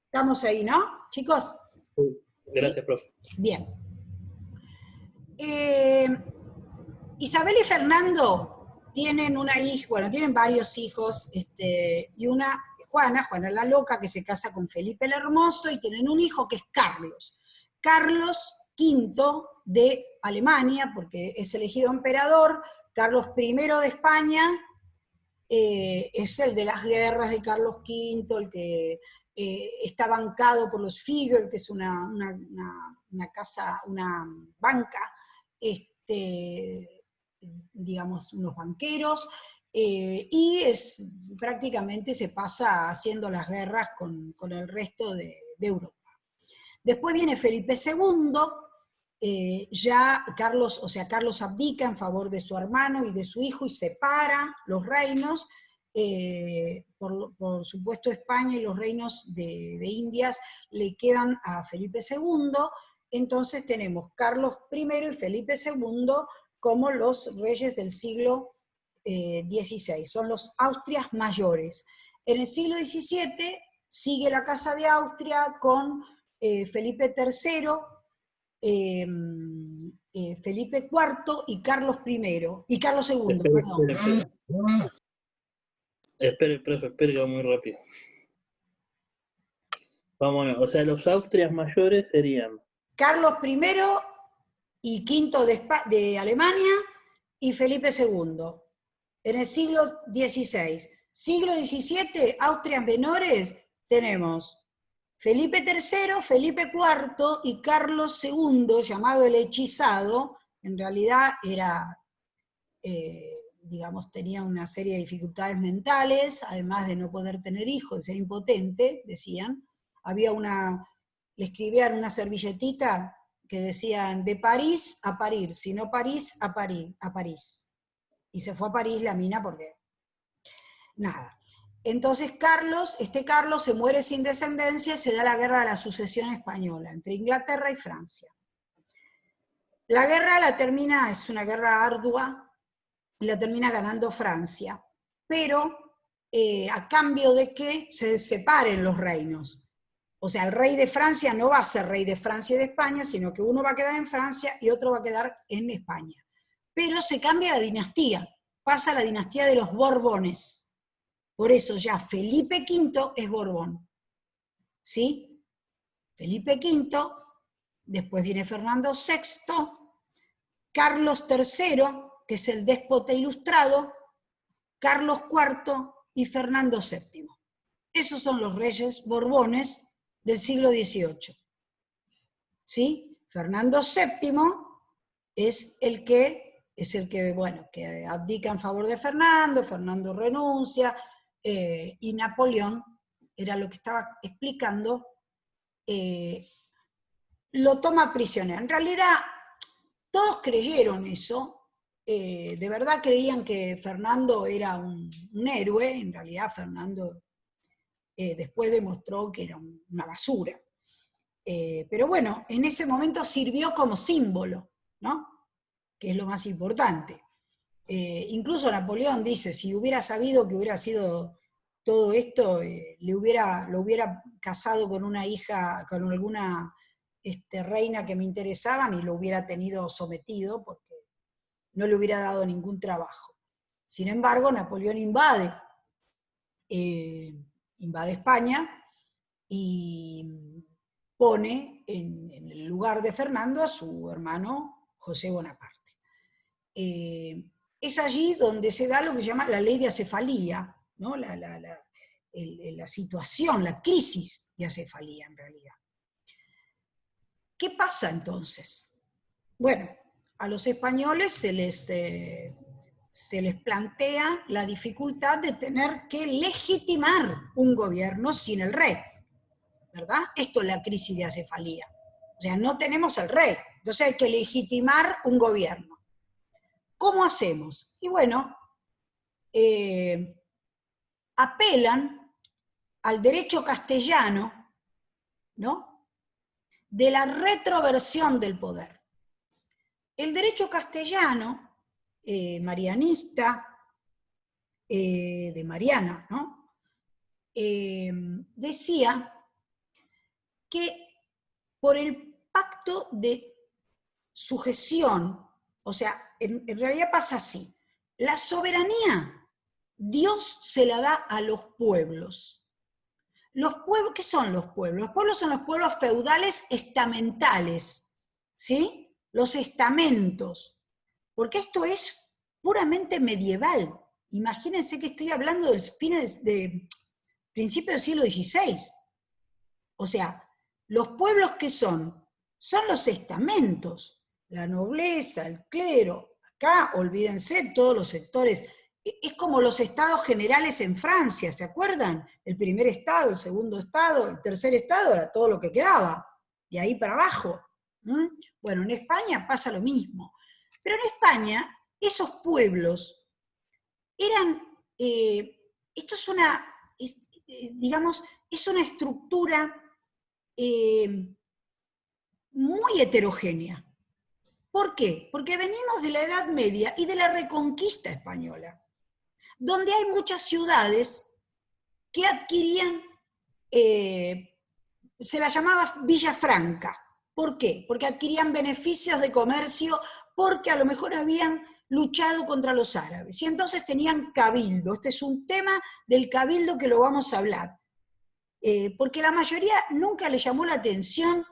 Estamos ahí, ¿no, chicos? Sí. Gracias, profe. Bien. Isabel y Fernando tienen una hija, bueno, tienen varios hijos, y una, Juana la loca, que se casa con Felipe el Hermoso, y tienen un hijo que es Carlos. Carlos V de Alemania, porque es elegido emperador. Carlos I de España es el de las guerras de Carlos V, el que está bancado por los Figuer, que es una casa, una banca, digamos, unos banqueros, y prácticamente se pasa haciendo las guerras con el resto de Europa. Después viene Felipe II, ya Carlos abdica en favor de su hermano y de su hijo y separa los reinos, por supuesto España y los reinos de Indias le quedan a Felipe II, entonces tenemos Carlos I y Felipe II como los reyes del siglo XVI, son los Austrias mayores. En el siglo XVII sigue la Casa de Austria con Felipe III, Felipe IV y Carlos I, y Carlos II, perdón. Espere, profe, espere, que va muy rápido. Vamos a ver, o sea, los Austrias mayores serían Carlos I y V de Alemania y Felipe II. En el siglo XVI. Siglo XVII, Austrias menores, tenemos Felipe III, Felipe IV y Carlos II, llamado el hechizado. En realidad era, digamos, tenía una serie de dificultades mentales, además de no poder tener hijos, de ser impotente, decían. Le escribían una servilletita que decían, de París a París, si no París, a París. Y se fue a París la mina porque, nada. Entonces Carlos se muere sin descendencia y se da la guerra de la sucesión española entre Inglaterra y Francia. La guerra es una guerra ardua, la termina ganando Francia, pero a cambio de que se separen los reinos. O sea, el rey de Francia no va a ser rey de Francia y de España, sino que uno va a quedar en Francia y otro va a quedar en España. Pero se cambia la dinastía, pasa a la dinastía de los Borbones. Por eso ya Felipe V es Borbón. ¿Sí? Felipe V, después viene Fernando VI, Carlos III, que es el déspota ilustrado, Carlos IV y Fernando VII. Esos son los reyes Borbones del siglo XVIII. ¿Sí? Fernando VII es el que abdica en favor de Fernando, Fernando renuncia, y Napoleón, era lo que estaba explicando, lo toma prisionero. En realidad, todos creyeron eso, de verdad creían que Fernando era un héroe. En realidad Fernando después demostró que era una basura. Pero bueno, en ese momento sirvió como símbolo, ¿no? Que es lo más importante. Incluso Napoleón dice, si hubiera sabido que hubiera sido todo esto, lo hubiera casado con una hija, con alguna reina que me interesaban y lo hubiera tenido sometido porque no le hubiera dado ningún trabajo. Sin embargo, Napoleón invade España y pone en el lugar de Fernando a su hermano José Bonaparte. Es allí donde se da lo que se llama la ley de acefalía, ¿no? La situación, la crisis de acefalía en realidad. ¿Qué pasa entonces? Bueno, a los españoles se les plantea la dificultad de tener que legitimar un gobierno sin el rey, ¿verdad? Esto es la crisis de acefalía. O sea, no tenemos el rey, entonces hay que legitimar un gobierno. ¿Cómo hacemos? Y bueno, apelan al derecho castellano, ¿no? De la retroversión del poder. El derecho castellano, marianista, de Mariana, ¿no? decía que por el pacto de sujeción, o sea, en realidad pasa así, la soberanía Dios se la da a los pueblos. Los pueblos, ¿qué son los pueblos? Los pueblos son los pueblos feudales estamentales, ¿sí? Los estamentos, porque esto es puramente medieval. Imagínense que estoy hablando del principio del siglo XVI. O sea, los pueblos que son los estamentos, la nobleza, el clero. Acá, olvídense, todos los sectores. Es como los estados generales en Francia, ¿se acuerdan? El primer estado, el segundo estado, el tercer estado era todo lo que quedaba, de ahí para abajo. Bueno, en España pasa lo mismo. Pero en España, esos pueblos eran, esto es una, digamos, es una estructura muy heterogénea. ¿Por qué? Porque venimos de la Edad Media y de la Reconquista española, donde hay muchas ciudades que adquirían, se la llamaba Villa Franca. ¿Por qué? Porque adquirían beneficios de comercio, porque a lo mejor habían luchado contra los árabes, y entonces tenían cabildo. Este es un tema del cabildo que lo vamos a hablar. Porque la mayoría nunca le llamó la atención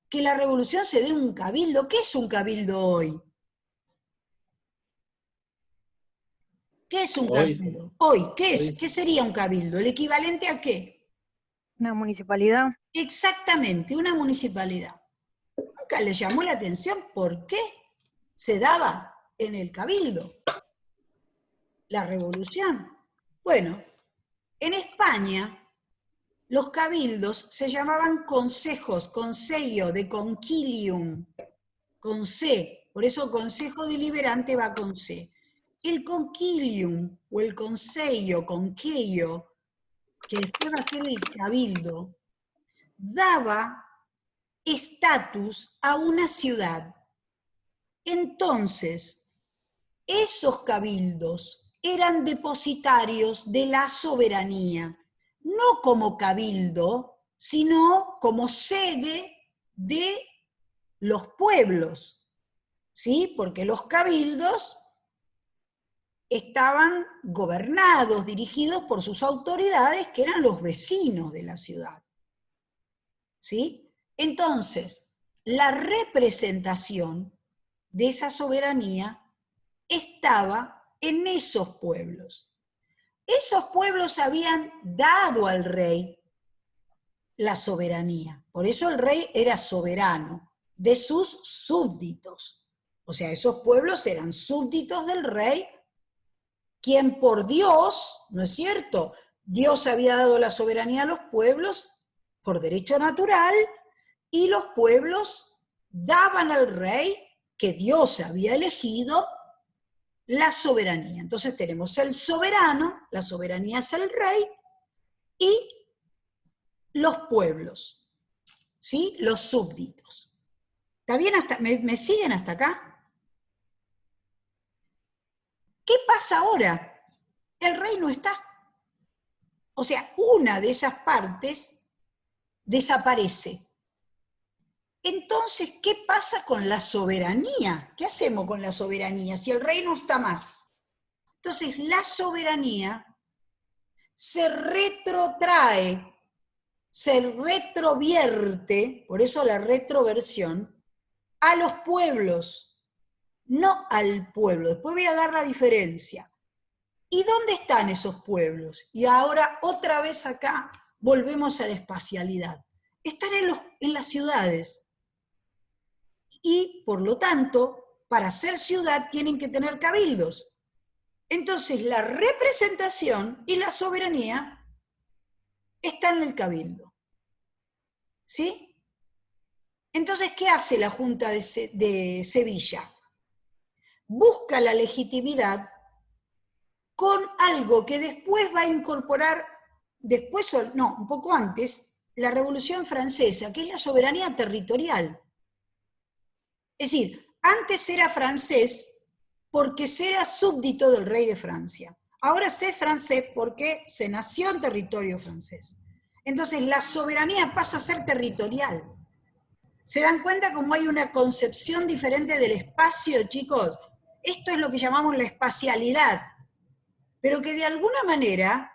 que la revolución se dé en un cabildo. ¿Qué es un cabildo hoy? ¿Qué es un cabildo? Hoy, ¿qué es? ¿Qué sería un cabildo? ¿El equivalente a qué? ¿Una municipalidad? Exactamente, una municipalidad. Nunca le llamó la atención por qué se daba en el cabildo la revolución. Bueno, en España los cabildos se llamaban consejos, consello, de concilium, con C, por eso consejo deliberante va con C. El concilium o el consello, conquello, que después va a ser el cabildo, daba estatus a una ciudad. Entonces, esos cabildos eran depositarios de la soberanía, no como cabildo, sino como sede de los pueblos, ¿sí? Porque los cabildos estaban gobernados, dirigidos por sus autoridades, que eran los vecinos de la ciudad, ¿sí? Entonces, la representación de esa soberanía estaba en esos pueblos. Esos pueblos habían dado al rey la soberanía. Por eso el rey era soberano de sus súbditos. O sea, esos pueblos eran súbditos del rey, quien por Dios, ¿no es cierto? Dios había dado la soberanía a los pueblos por derecho natural, y los pueblos daban al rey, que Dios había elegido, la soberanía. Entonces tenemos el soberano, la soberanía es el rey, y los pueblos, ¿sí? Los súbditos. ¿Está bien? ¿Me siguen hasta acá? ¿Qué pasa ahora? El rey no está. O sea, una de esas partes desaparece. Entonces, ¿qué pasa con la soberanía? ¿Qué hacemos con la soberanía si el rey no está más? Entonces, la soberanía se retrotrae, se retrovierte, por eso la retroversión, a los pueblos, no al pueblo. Después voy a dar la diferencia. ¿Y dónde están esos pueblos? Y ahora, otra vez acá, volvemos a la espacialidad. Están en las ciudades. Y, por lo tanto, para ser ciudad tienen que tener cabildos. Entonces, la representación y la soberanía están en el cabildo. ¿Sí? Entonces, ¿qué hace la Junta de Sevilla? Busca la legitimidad con algo que después va a incorporar, un poco antes, la Revolución Francesa, que es la soberanía territorial. Es decir, antes era francés porque era súbdito del rey de Francia. Ahora sé francés porque se nació en territorio francés. Entonces la soberanía pasa a ser territorial. ¿Se dan cuenta cómo hay una concepción diferente del espacio, chicos? Esto es lo que llamamos la espacialidad, pero que de alguna manera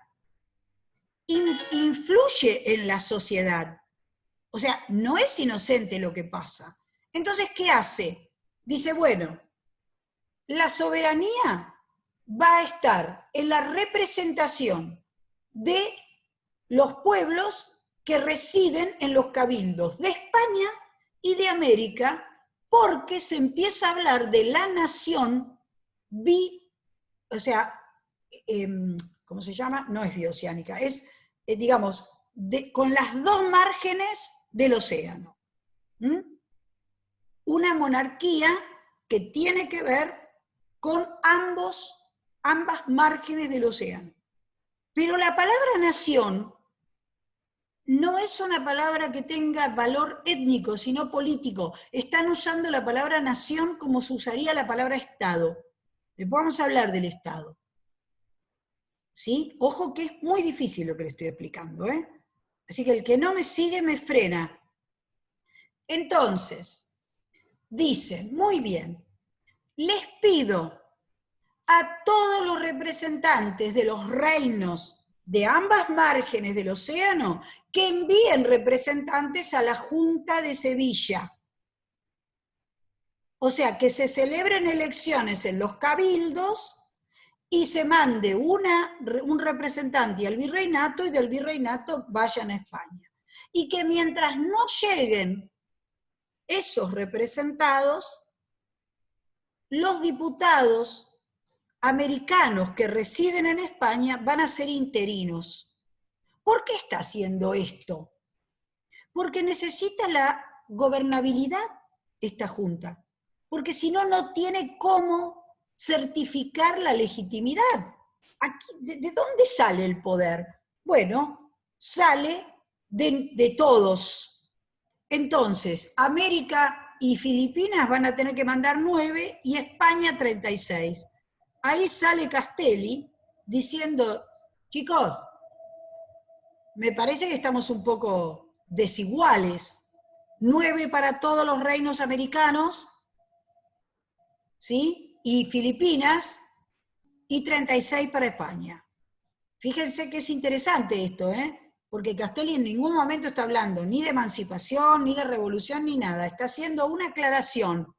influye en la sociedad. O sea, no es inocente lo que pasa. Entonces, ¿qué hace? Dice, bueno, la soberanía va a estar en la representación de los pueblos que residen en los cabildos de España y de América, porque se empieza a hablar de la nación ¿cómo se llama? No es bioceánica, es, digamos, con las dos márgenes del océano. Una monarquía que tiene que ver con ambas márgenes del océano. Pero la palabra nación no es una palabra que tenga valor étnico, sino político. Están usando la palabra nación como se usaría la palabra Estado. Después vamos a hablar del Estado. ¿Sí? Ojo que es muy difícil lo que le estoy explicando, ¿eh? Así que el que no me sigue me frena. Entonces, dice, muy bien, les pido a todos los representantes de los reinos de ambas márgenes del océano que envíen representantes a la Junta de Sevilla. O sea, que se celebren elecciones en los cabildos y se mande un representante al virreinato y del virreinato vayan a España. Y que mientras no lleguen esos representados, los diputados americanos que residen en España van a ser interinos. ¿Por qué está haciendo esto? Porque necesita la gobernabilidad esta Junta, porque si no, no tiene cómo certificar la legitimidad. Aquí, ¿de dónde sale el poder? Bueno, sale de todos. Entonces, América y Filipinas van a tener que mandar 9 y España 36. Ahí sale Castelli diciendo, chicos, me parece que estamos un poco desiguales. 9 para todos los reinos americanos, ¿sí? Y Filipinas, y 36 para España. Fíjense que es interesante esto, ¿eh? Porque Castelli en ningún momento está hablando ni de emancipación, ni de revolución, ni nada. Está haciendo una aclaración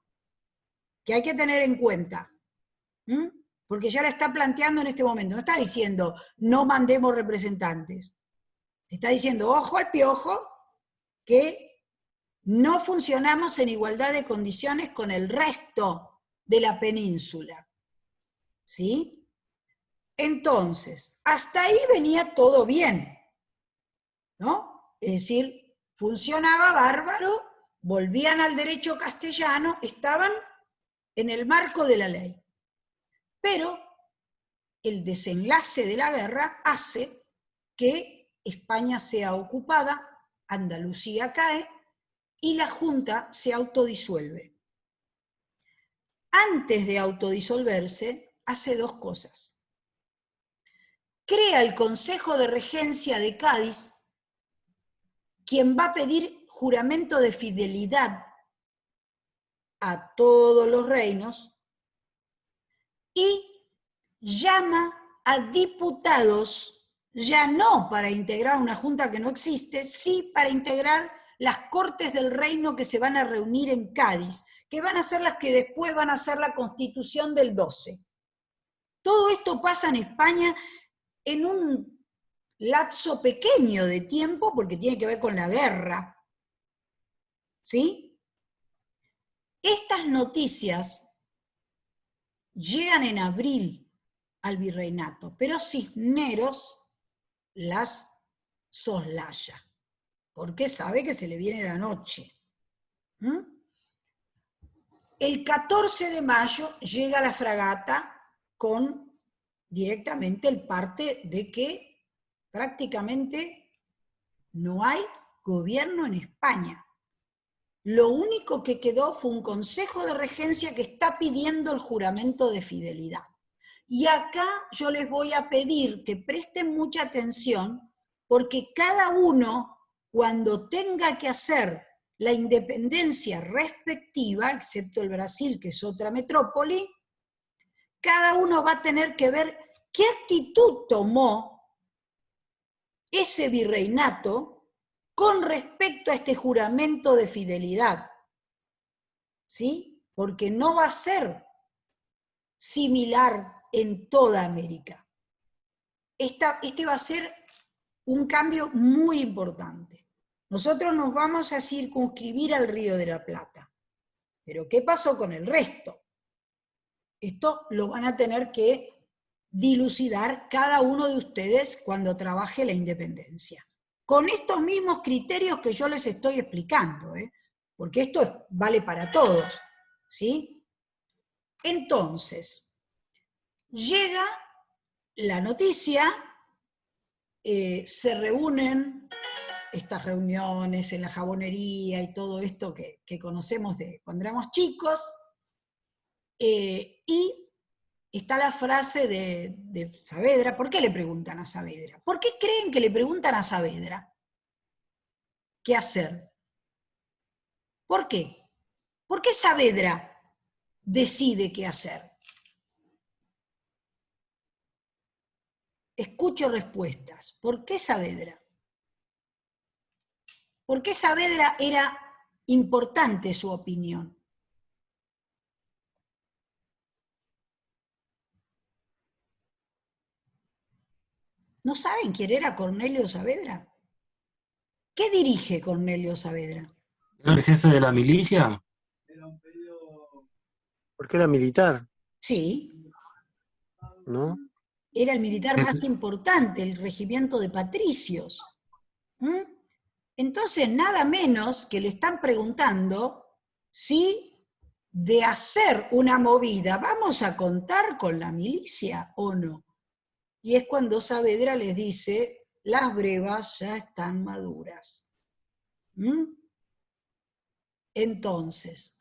que hay que tener en cuenta. Porque ya la está planteando en este momento. No está diciendo, no mandemos representantes. Está diciendo, ojo al piojo, que no funcionamos en igualdad de condiciones con el resto de la península. ¿Sí? Entonces, hasta ahí venía todo bien, ¿no? Es decir, funcionaba bárbaro, volvían al derecho castellano, estaban en el marco de la ley. Pero el desenlace de la guerra hace que España sea ocupada, Andalucía cae y la Junta se autodisuelve. Antes de autodisolverse, hace dos cosas. Crea el Consejo de Regencia de Cádiz, quien va a pedir juramento de fidelidad a todos los reinos, y llama a diputados, ya no para integrar una junta que no existe, sí para integrar las Cortes del Reino que se van a reunir en Cádiz, que van a ser las que después van a hacer la Constitución del 12. Todo esto pasa en España en un lapso pequeño de tiempo, porque tiene que ver con la guerra. ¿Sí? Estas noticias llegan en abril al virreinato, pero Cisneros las soslaya, porque sabe que se le viene la noche. El 14 de mayo llega la fragata con directamente el parte de que prácticamente no hay gobierno en España. Lo único que quedó fue un consejo de regencia que está pidiendo el juramento de fidelidad. Y acá yo les voy a pedir que presten mucha atención, porque cada uno, cuando tenga que hacer la independencia respectiva, excepto el Brasil, que es otra metrópoli, cada uno va a tener que ver qué actitud tomó ese virreinato con respecto a este juramento de fidelidad. ¿Sí? Porque no va a ser similar en toda América. Este va a ser un cambio muy importante. Nosotros nos vamos a circunscribir al Río de la Plata. Pero ¿qué pasó con el resto? Esto lo van a tener que dilucidar cada uno de ustedes cuando trabaje la independencia. Con estos mismos criterios que yo les estoy explicando, porque esto vale para todos, ¿sí? Entonces, llega la noticia, se reúnen estas reuniones en la jabonería y todo esto que conocemos de cuando éramos chicos, y está la frase de Saavedra. ¿Por qué le preguntan a Saavedra? ¿Por qué creen que le preguntan a Saavedra qué hacer? ¿Por qué? ¿Por qué Saavedra decide qué hacer? Escucho respuestas. ¿Por qué Saavedra? ¿Por qué Saavedra era importante su opinión? ¿No saben quién era Cornelio Saavedra? ¿Qué dirige Cornelio Saavedra? ¿Era el jefe de la milicia? Porque era militar, Sí, ¿no? era el militar más importante, el regimiento de patricios. ¿Mm? Entonces, nada menos que le están preguntando si de hacer una movida vamos a contar con la milicia o no. Y es cuando Saavedra les dice, las brevas ya están maduras. ¿Mm? Entonces,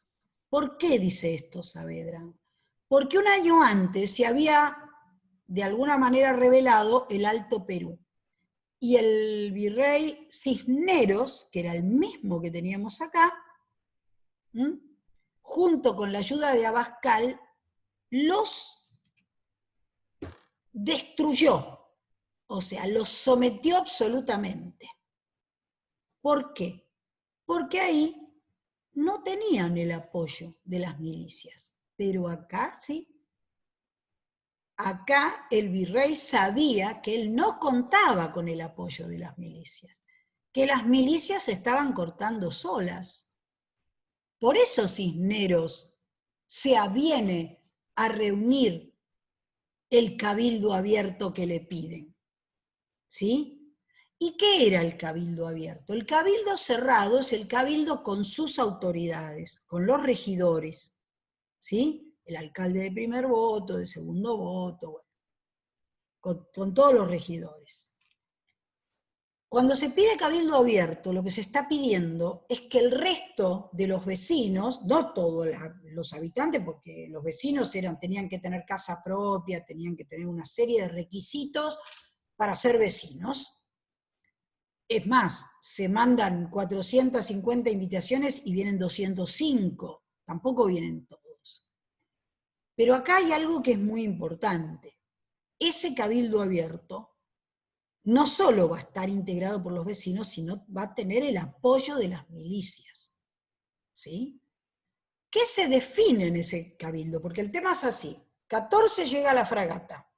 ¿por qué dice esto Saavedra? Porque un año antes se había de alguna manera revelado el Alto Perú. Y el virrey Cisneros, que era el mismo que teníamos acá, junto con la ayuda de Abascal, los destruyó, o sea, los sometió absolutamente. ¿Por qué? Porque ahí no tenían el apoyo de las milicias, pero acá sí. Acá el virrey sabía que él no contaba con el apoyo de las milicias, que las milicias se estaban cortando solas. Por eso Cisneros se aviene a reunir el cabildo abierto que le piden. ¿Sí? ¿Y qué era el cabildo abierto? El cabildo cerrado es el cabildo con sus autoridades, con los regidores, ¿sí? El alcalde de primer voto, de segundo voto, bueno, con todos los regidores. Cuando se pide cabildo abierto, lo que se está pidiendo es que el resto de los vecinos, no todos los habitantes, porque los vecinos tenían que tener casa propia, tenían que tener una serie de requisitos para ser vecinos. Es más, se mandan 450 invitaciones y vienen 205, tampoco vienen todos. Pero acá hay algo que es muy importante. Ese cabildo abierto no solo va a estar integrado por los vecinos, sino va a tener el apoyo de las milicias. ¿Sí? ¿Qué se define en ese cabildo? Porque el tema es así. 14 llega la fragata.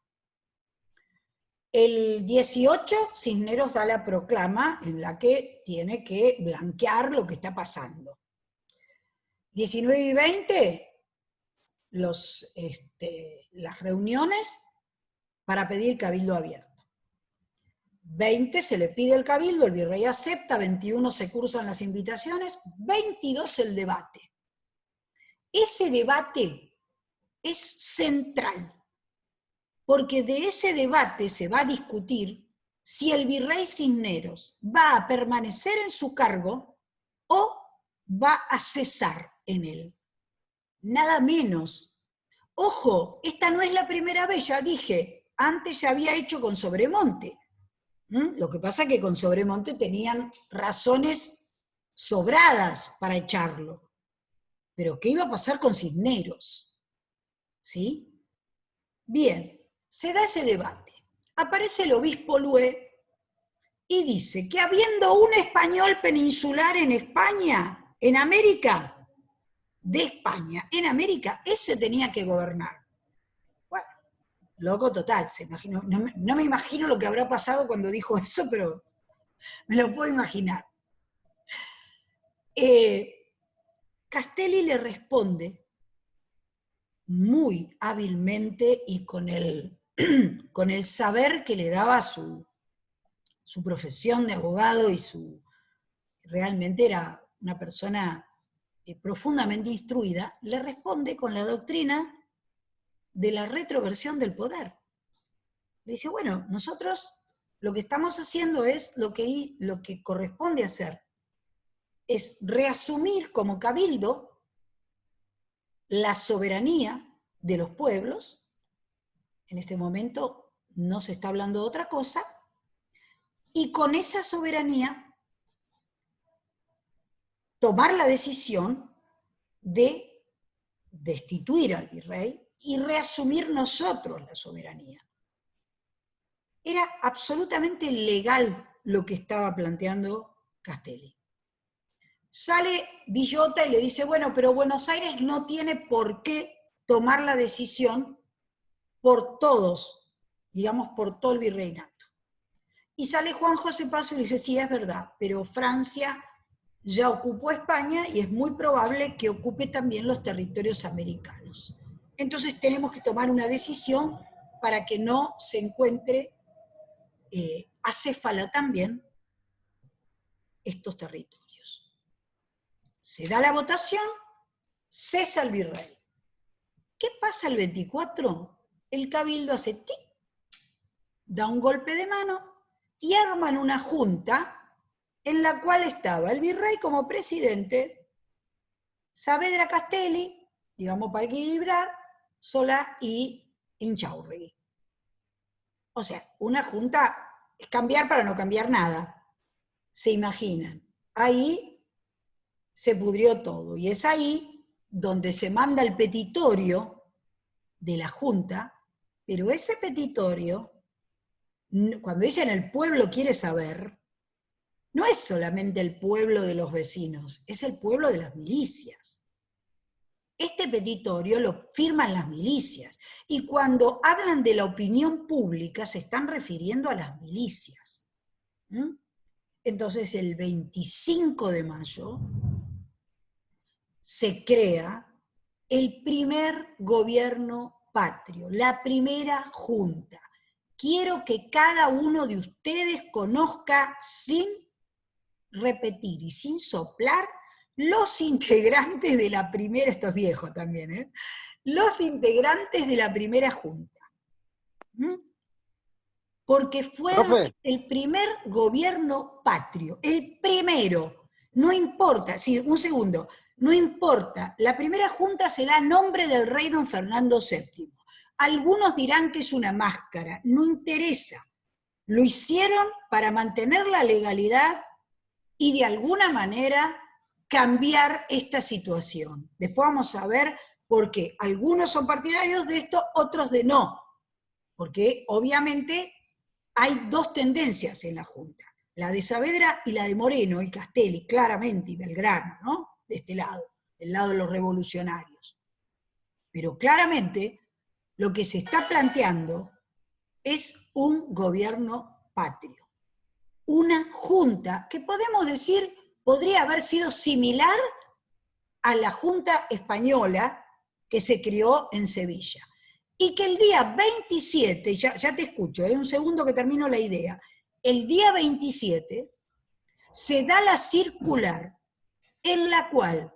El 18 Cisneros da la proclama en la que tiene que blanquear lo que está pasando. 19 y 20, las reuniones para pedir cabildo abierto. 20 se le pide el cabildo, el virrey acepta, 21 se cursan las invitaciones, 22 el debate. Ese debate es central, porque de ese debate se va a discutir si el virrey Cisneros va a permanecer en su cargo o va a cesar en él. Nada menos. Ojo, esta no es la primera vez, ya dije, antes se había hecho con Sobremonte. Lo que pasa es que con Sobremonte tenían razones sobradas para echarlo. Pero ¿qué iba a pasar con Cisneros? ¿Sí? Bien, se da ese debate. Aparece el obispo Lué y dice que habiendo un español peninsular en España, en América, de España, en América, ese tenía que gobernar. Bueno, loco total, se imaginó. No me imagino lo que habrá pasado cuando dijo eso, pero me lo puedo imaginar. Castelli le responde muy hábilmente y con el saber que le daba su profesión de abogado y realmente era una persona profundamente instruida, le responde con la doctrina de la retroversión del poder. Le dice, bueno, nosotros lo que estamos haciendo es lo que corresponde hacer, es reasumir como cabildo la soberanía de los pueblos. En este momento no se está hablando de otra cosa, y con esa soberanía tomar la decisión de destituir al virrey y reasumir nosotros la soberanía. Era absolutamente legal lo que estaba planteando Castelli. Sale Villota y le dice, bueno, pero Buenos Aires no tiene por qué tomar la decisión por todos, digamos, por todo el virreinato. Y sale Juan José Paso y le dice, sí, es verdad, pero Francia ya ocupó España y es muy probable que ocupe también los territorios americanos. Entonces tenemos que tomar una decisión para que no se encuentre acéfala también estos territorios. Se da la votación, cesa el virrey. ¿Qué pasa el 24? El cabildo hace tic, da un golpe de mano y arman una junta en la cual estaba el virrey como presidente, Saavedra Castelli, digamos para equilibrar, Solá y Inchaurragui. O sea, una junta es cambiar para no cambiar nada. Se imaginan. Ahí se pudrió todo. Y es ahí donde se manda el petitorio de la junta, pero ese petitorio, cuando dicen el pueblo quiere saber, no es solamente el pueblo de los vecinos, es el pueblo de las milicias. Este petitorio lo firman las milicias, y cuando hablan de la opinión pública se están refiriendo a las milicias. Entonces el 25 de mayo se crea el primer gobierno patrio, la primera junta. Quiero que cada uno de ustedes conozca sin repetir y sin soplar los integrantes de la primera, esto es viejo también, los integrantes de la primera junta. Porque fue el primer gobierno patrio, el primero, no importa, sí, un segundo, no importa, la primera junta se da a nombre del rey don Fernando VII. Algunos dirán que es una máscara, no interesa, lo hicieron para mantener la legalidad y de alguna manera cambiar esta situación. Después vamos a ver por qué. Algunos son partidarios de esto, otros de no. Porque obviamente hay dos tendencias en la Junta. La de Saavedra y la de Moreno y Castelli, claramente, y Belgrano, ¿no? De este lado, del lado de los revolucionarios. Pero claramente lo que se está planteando es un gobierno patrio. Una junta que podemos decir podría haber sido similar a la Junta Española que se creó en Sevilla. Y que el día 27, ya te escucho, un segundo que termino la idea, el día 27 se da la circular en la cual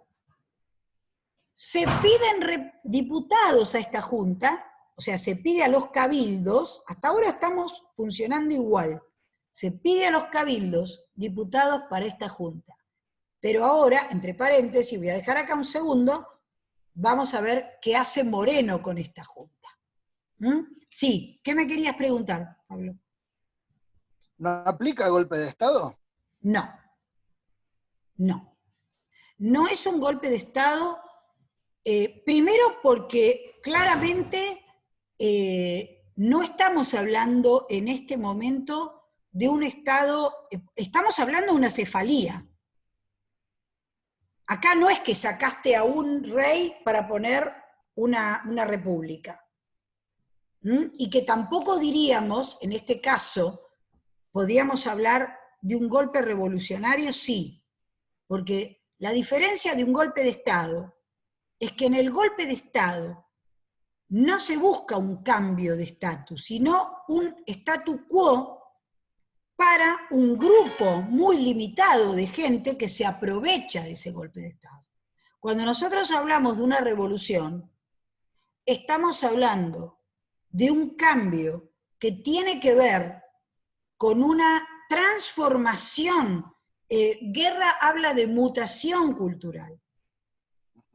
se piden diputados a esta junta, o sea, se pide a los cabildos, hasta ahora estamos funcionando igual, se pide a los cabildos diputados para esta junta. Pero ahora, entre paréntesis, voy a dejar acá un segundo, vamos a ver qué hace Moreno con esta junta. ¿Mm? Sí, ¿qué me querías preguntar, Pablo? ¿No aplica golpe de Estado? No, no. No es un golpe de Estado, primero porque claramente no estamos hablando en este momento de un Estado, estamos hablando de una cefalía. Acá no es que sacaste a un rey para poner una república. Y que tampoco diríamos, en este caso, podríamos hablar de un golpe revolucionario, sí, porque la diferencia de un golpe de Estado es que en el golpe de Estado no se busca un cambio de estatus, sino un statu quo para un grupo muy limitado de gente que se aprovecha de ese golpe de Estado. Cuando nosotros hablamos de una revolución, estamos hablando de un cambio que tiene que ver con una transformación. Guerra habla de mutación cultural.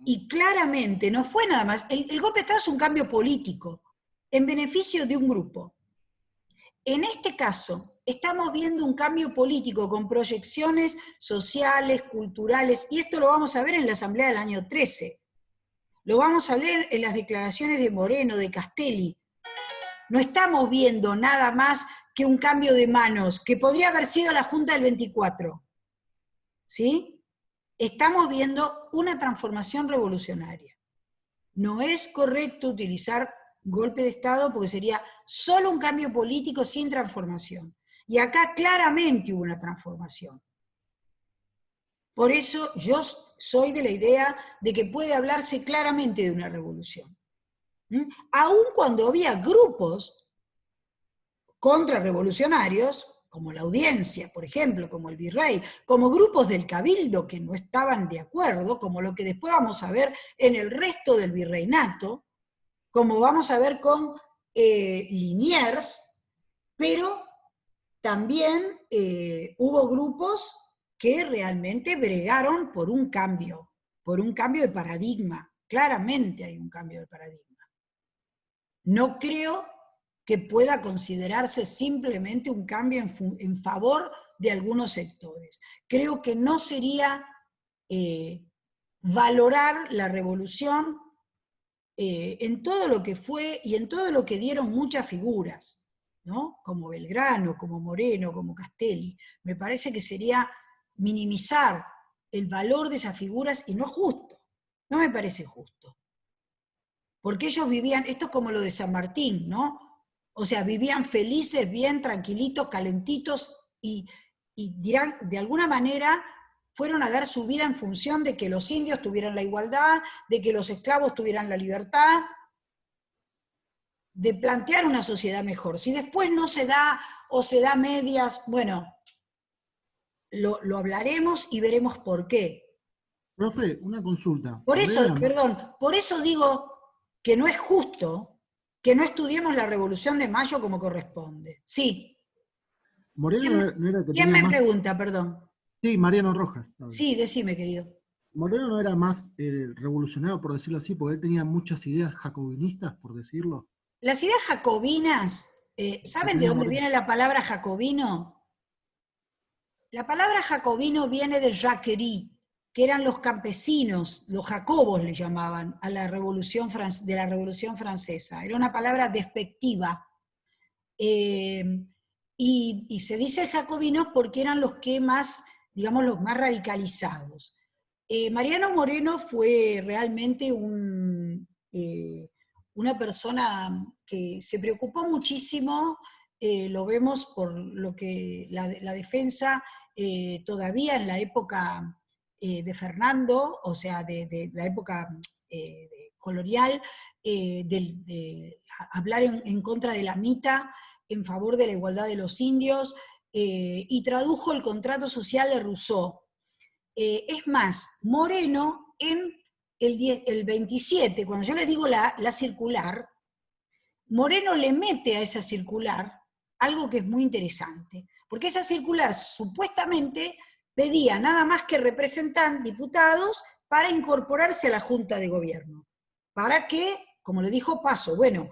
Y claramente no fue nada más. El golpe de Estado es un cambio político en beneficio de un grupo. En este caso, estamos viendo un cambio político con proyecciones sociales, culturales, y esto lo vamos a ver en la Asamblea del año 13. Lo vamos a ver en las declaraciones de Moreno, de Castelli. No estamos viendo nada más que un cambio de manos, que podría haber sido la Junta del 24. ¿Sí? Estamos viendo una transformación revolucionaria. No es correcto utilizar golpe de Estado porque sería solo un cambio político sin transformación. Y acá claramente hubo una transformación. Por eso yo soy de la idea de que puede hablarse claramente de una revolución. Aun cuando había grupos contrarrevolucionarios, como la Audiencia, por ejemplo, como el Virrey, como grupos del Cabildo que no estaban de acuerdo, como lo que después vamos a ver en el resto del virreinato, como vamos a ver con Liniers, pero también hubo grupos que realmente bregaron por un cambio de paradigma. Claramente hay un cambio de paradigma. No creo que pueda considerarse simplemente un cambio en favor de algunos sectores. Creo que no sería valorar la revolución en todo lo que fue y en todo lo que dieron muchas figuras, ¿no? Como Belgrano, como Moreno, como Castelli. Me parece que sería minimizar el valor de esas figuras y no es justo. No me parece justo. Porque ellos vivían, esto es como lo de San Martín, ¿no? O sea, vivían felices, bien, tranquilitos, calentitos, y dirán, de alguna manera, fueron a dar su vida en función de que los indios tuvieran la igualdad, de que los esclavos tuvieran la libertad, de plantear una sociedad mejor. Si después no se da, o se da medias, bueno, lo hablaremos y veremos por qué. Profe, una consulta. Por eso, ¿Podría- perdón, por eso digo que no es justo que no estudiemos la Revolución de Mayo como corresponde. Sí. Moreno no era que ¿Quién tenía me más... pregunta, perdón? Sí, Mariano Rojas. Sí, decime, querido. Moreno no era más revolucionario, por decirlo así, porque él tenía muchas ideas jacobinistas, por decirlo. Las ideas jacobinas, ¿saben de dónde viene la palabra jacobino? La palabra jacobino viene del jacquerie, que eran los campesinos, los jacobos le llamaban a la Revolución de la Revolución Francesa. Era una palabra despectiva. Y se dice jacobinos porque eran los que más, digamos, los más radicalizados. Mariano Moreno fue realmente una persona que se preocupó muchísimo, lo vemos por lo que la defensa todavía en la época de Fernando, o sea, de la época colonial, de hablar en contra de la mita, en favor de la igualdad de los indios, y tradujo el contrato social de Rousseau. Es más, Moreno en el 27, cuando yo les digo la circular, Moreno le mete a esa circular algo que es muy interesante, porque esa circular supuestamente pedía nada más que representar diputados para incorporarse a la Junta de Gobierno. para que, como le dijo Paso, bueno,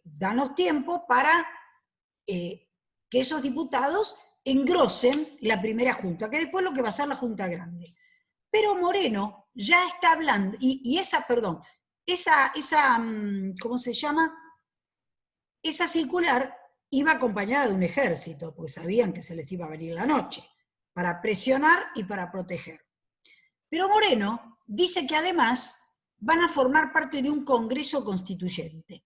danos tiempo para que esos diputados engrosen la primera junta, que después lo que va a ser la junta grande. Pero Moreno ya está hablando, y esa, perdón, esa, ¿cómo se llama? Esa circular iba acompañada de un ejército, porque sabían que se les iba a venir la noche, para presionar y para proteger. Pero Moreno dice que además van a formar parte de un Congreso Constituyente.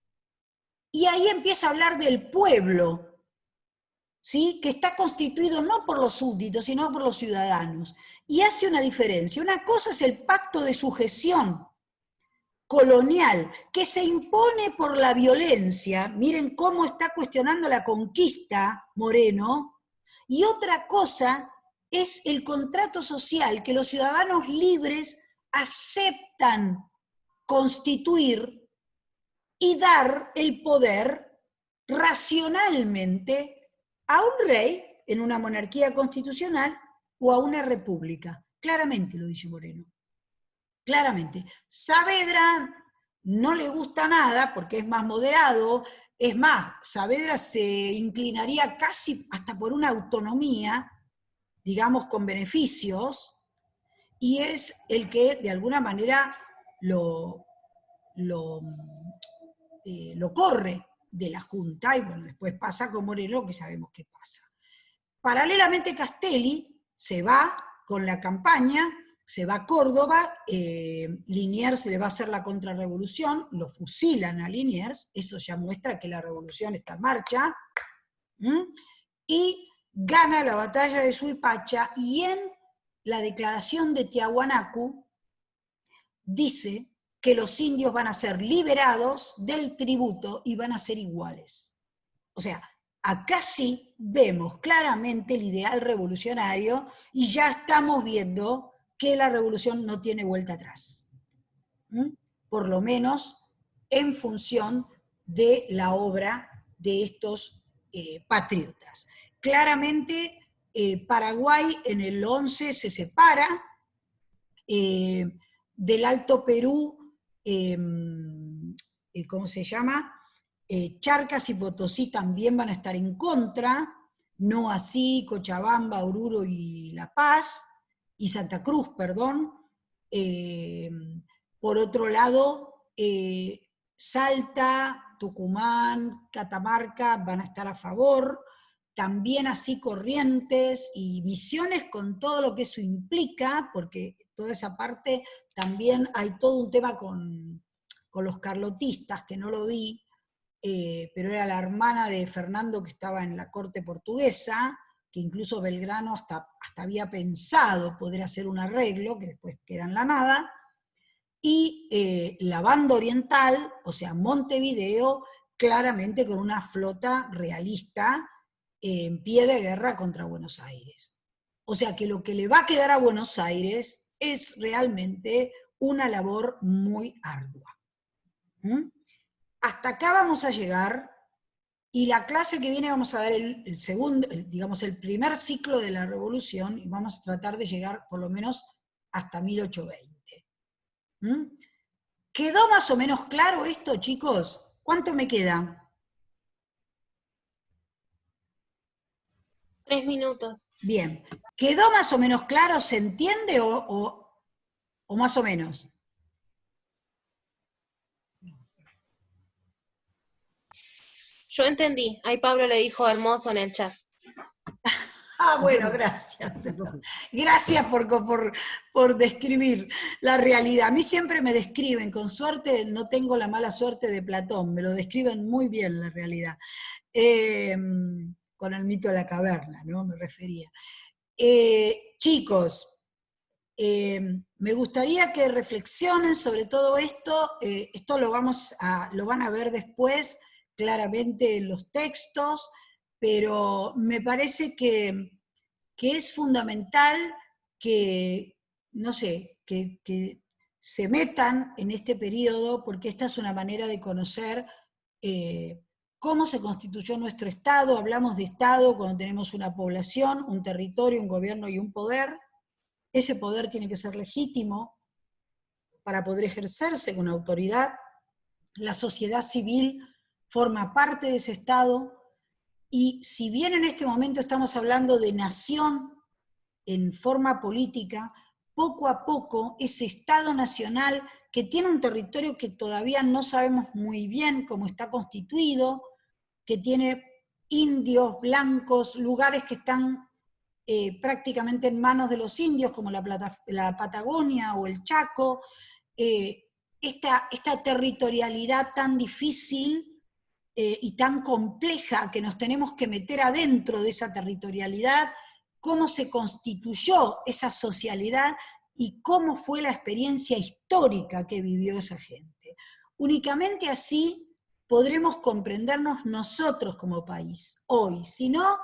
Y ahí empieza a hablar del pueblo, ¿sí? Que está constituido no por los súbditos, sino por los ciudadanos. Y hace una diferencia. Una cosa es el pacto de sujeción colonial, que se impone por la violencia. Miren cómo está cuestionando la conquista Moreno. Y otra cosa es el contrato social, que los ciudadanos libres aceptan constituir y dar el poder racionalmente a un rey en una monarquía constitucional o a una república. Claramente lo dice Moreno. Claramente. Saavedra no le gusta nada porque es más moderado, es más, Saavedra se inclinaría casi hasta por una autonomía, digamos con beneficios, y es el que de alguna manera lo corre de la Junta, y bueno, después pasa con Moreno, que sabemos qué pasa. Paralelamente Castelli se va con la campaña, se va a Córdoba, Liniers se le va a hacer la contrarrevolución, lo fusilan a Liniers, eso ya muestra que la revolución está en marcha, y gana la batalla de Suipacha, y en la declaración de Tiahuanacu dice que los indios van a ser liberados del tributo y van a ser iguales. O sea, acá sí vemos claramente el ideal revolucionario y ya estamos viendo que la revolución no tiene vuelta atrás. Por lo menos en función de la obra de estos patriotas. Claramente Paraguay en el 11 se separa, del Alto Perú, ¿cómo se llama? Charcas y Potosí también van a estar en contra, no así Cochabamba, Oruro y La Paz, y Santa Cruz, perdón. Por otro lado, Salta, Tucumán, Catamarca van a estar a favor, también así Corrientes y Misiones con todo lo que eso implica, porque toda esa parte también hay todo un tema con los carlotistas, que no lo vi, pero era la hermana de Fernando que estaba en la corte portuguesa, que incluso Belgrano hasta había pensado poder hacer un arreglo, que después queda en la nada, y la banda oriental, o sea, Montevideo, claramente con una flota realista en pie de guerra contra Buenos Aires. O sea que lo que le va a quedar a Buenos Aires es realmente una labor muy ardua. Hasta acá vamos a llegar, y la clase que viene vamos a ver el segundo, digamos el primer ciclo de la revolución, y vamos a tratar de llegar por lo menos hasta 1820. ¿Quedó más o menos claro esto, chicos? ¿Cuánto me queda? 3 minutos. Bien. ¿Quedó más o menos claro? ¿Se entiende o más o menos? Yo entendí. Ahí Pablo le dijo hermoso en el chat. Ah, bueno, gracias. Gracias por describir la realidad. A mí siempre me describen, con suerte, no tengo la mala suerte de Platón, me lo describen muy bien la realidad. Con el mito de la caverna, ¿no? Me refería. Chicos, me gustaría que reflexionen sobre todo esto. Esto lo van a ver después claramente en los textos, pero me parece que es fundamental que, no sé, que se metan en este periodo, porque esta es una manera de conocer cómo se constituyó nuestro Estado. Hablamos de Estado cuando tenemos una población, un territorio, un gobierno y un poder. Ese poder tiene que ser legítimo, para poder ejercerse con autoridad. La sociedad civil forma parte de ese Estado, y si bien en este momento estamos hablando de nación en forma política, poco a poco ese Estado nacional, que tiene un territorio que todavía no sabemos muy bien cómo está constituido, que tiene indios, blancos, lugares que están prácticamente en manos de los indios, como la Patagonia o el Chaco, esta territorialidad tan difícil y tan compleja, que nos tenemos que meter adentro de esa territorialidad, cómo se constituyó esa socialidad y cómo fue la experiencia histórica que vivió esa gente. Únicamente así podremos comprendernos nosotros como país hoy. Si no,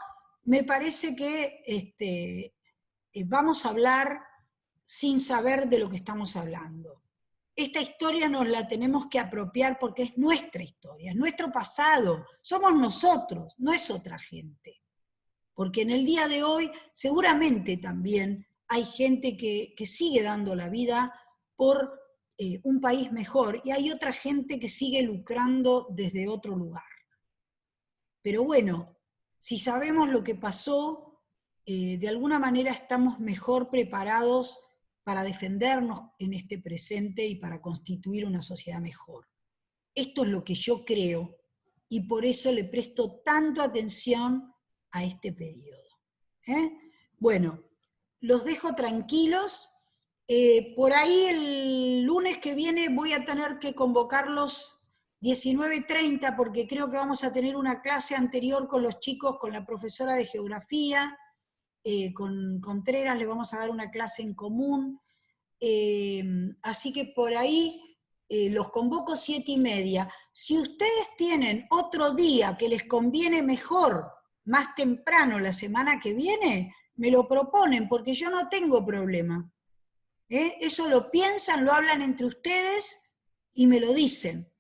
me parece que vamos a hablar sin saber de lo que estamos hablando. Esta historia nos la tenemos que apropiar porque es nuestra historia, es nuestro pasado, somos nosotros, no es otra gente. Porque en el día de hoy seguramente también hay gente que sigue dando la vida por un país mejor, y hay otra gente que sigue lucrando desde otro lugar. Pero bueno, si sabemos lo que pasó, de alguna manera estamos mejor preparados para defendernos en este presente y para constituir una sociedad mejor. Esto es lo que yo creo, y por eso le presto tanto atención a este periodo. Bueno, los dejo tranquilos. Por ahí el lunes que viene voy a tener que convocarlos 19:30, porque creo que vamos a tener una clase anterior con los chicos, con la profesora de geografía, con Contreras le vamos a dar una clase en común, así que por ahí los convoco 7:30. Si ustedes tienen otro día que les conviene mejor, más temprano la semana que viene, me lo proponen, porque yo no tengo problema. Eso lo piensan, lo hablan entre ustedes y me lo dicen.